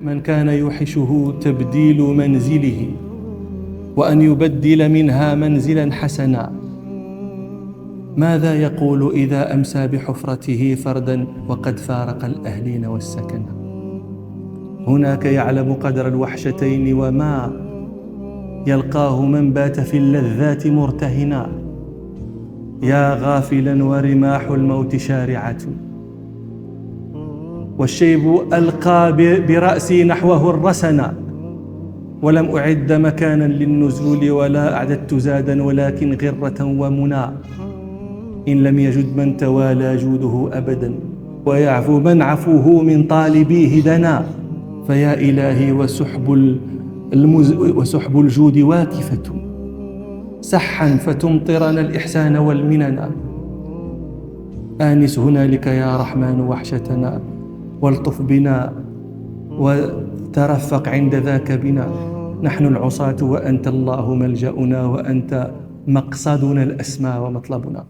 من كان يوحشه تبديل منزله وأن يبدل منها منزلا حسنا، ماذا يقول إذا أمسى بحفرته فردا وقد فارق الأهلين والسكن؟ هناك يعلم قدر الوحشتين وما يلقاه من بات في اللذات مرتهنا. يا غافلا ورماح الموت شارعة، والشيب ألقى برأسي نحوه الرسنا، ولم أعد مكانا للنزول ولا أعددت زادا ولكن غرة ومنى. إن لم يجد من توالى جوده أبدا ويعفو من عفوه من طالبيه دنا. فيا إلهي وسحب الجود واكفة سحا فتمطرنا الإحسان والمننا. آنس هنالك يا رحمن وحشتنا والطف بنا وترفق عند ذاك بنا. نحن العصاة وأنت الله ملجأنا، وأنت مقصدنا الأسمى ومطلبنا.